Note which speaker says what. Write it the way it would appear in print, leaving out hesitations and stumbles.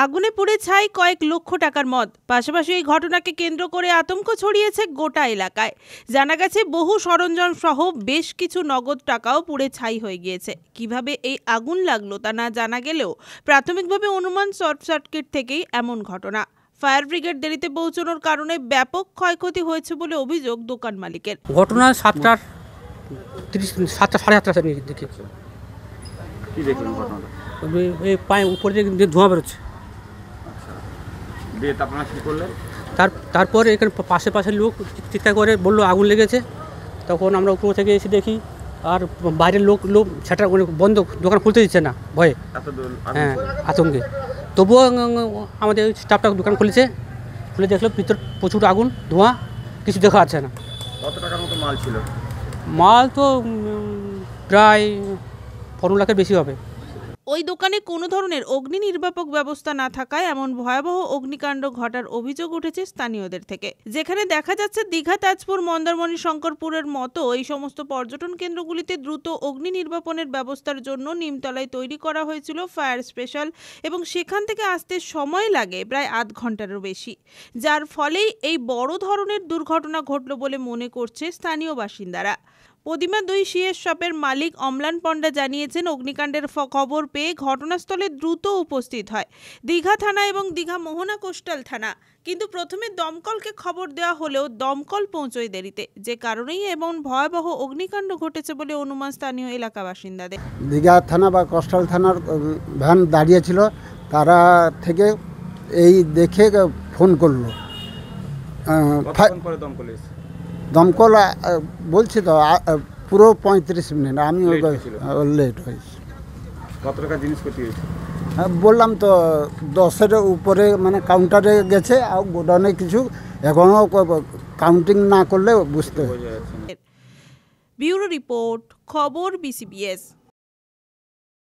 Speaker 1: আগুনে পুড়ে ছাই কয়েক লক্ষ টাকার মদ। পাশাপাশি এই ঘটনাকে কেন্দ্র করে আতঙ্ক ছড়িয়েছে গোটা এলাকায়। জানা গেছে বহু সরঞ্জাম সহ বেশ কিছু নগদ টাকাও পুড়ে ছাই হয়ে গিয়েছে। কিভাবে এই আগুন লাগলো তা না জানা গেলেও প্রাথমিকভাবে অনুমান শর্ট সার্কিট থেকেই এমন ঘটনা। ফায়ার ব্রিগেড দেরিতে পৌঁছানোর কারণে ব্যাপক ক্ষয়ক্ষতি হয়েছে বলে অভিযোগ দোকান মালিকের।
Speaker 2: ঘটনা 7:30 দেখি।
Speaker 3: কি দেখলেন ঘটনাটা?
Speaker 2: এই পায়ে উপরে যে ধোঁয়া বেরোচ্ছে।
Speaker 3: দিয়ে আপনারা কী করলেন?
Speaker 2: তারপরে এখানে পাশে লোক চিৎকার করে বললো আগুন লেগেছে। তখন আমরা উপর থেকে এসে দেখি আর বাইরের লোক সেটা বন্ধ, দোকান খুলতে দিচ্ছে না ভয়ে, হ্যাঁ আতঙ্কে। তবুও আমাদের স্টাফটা দোকান খুলে দেখলো ভিতর প্রচুর আগুন, ধোঁয়া, কিছু দেখা যাচ্ছে না।
Speaker 3: কত টাকার মতো মাল ছিল?
Speaker 2: মাল তো প্রায় 15 লাখের বেশি হবে।
Speaker 1: ওই দোকানে কোনো ধরনের অগ্নি নির্বাপক ব্যবস্থা না থাকায় এমন ভয়াবহ অগ্নিকাণ্ড ঘটার অভিযোগ উঠেছে স্থানীয়দের থেকে। যেখানে দেখা যাচ্ছে দীঘা, তাজপুর, মন্দারমণি, শঙ্করপুরের মতো এই সমস্ত পর্যটন কেন্দ্রগুলিতে দ্রুত অগ্নি নির্বাপনের ব্যবস্থার জন্য নিমতলায় তৈরি করা হয়েছিল ফায়ার স্পেশাল, এবং সেখান থেকে আসতে সময় লাগে প্রায় আধ ঘন্টারও বেশি, যার ফলেই এই বড় ধরনের দুর্ঘটনা ঘটল বলে মনে করছে স্থানীয় বাসিন্দারা। প্রতিমা 2 সিএস শপের মালিক অম্লান পণ্ডা জানিয়েছেন, অগ্নিকাণ্ডের খবর পেয়ে ঘটনাস্থলে দ্রুত উপস্থিত হয় দীঘা থানা এবং দীঘা মোহনা কোস্টাল থানা, কিন্তু প্রথমে দমকলকে খবর দেওয়া হলেও দমকল পৌঁছয় দেরিতে, যে কারণেই এমন ভয়াবহ অগ্নিকাণ্ড ঘটেছে বলে অনুমান স্থানীয় এলাকা বাসিন্দাদের।
Speaker 4: দীঘা থানা বা কোস্টাল থানার ভ্যান দাঁড়িয়েছিল, তারা থেকে এই দেখে ফোন করলো। দমকল বলছি তো পুরো 35 মিনিট, আমি লেট হয়েছি।
Speaker 3: কত টাকা জিনিস ক্ষতি হয়েছে?
Speaker 4: বললাম তো 10-এর উপরে, মানে কাউন্টারে গেছে, আর গোডাউনে কিছু এখনও কাউন্টিং না করলে বুঝতে হবে।
Speaker 1: ব্যুরো রিপোর্ট, খবর BCBS।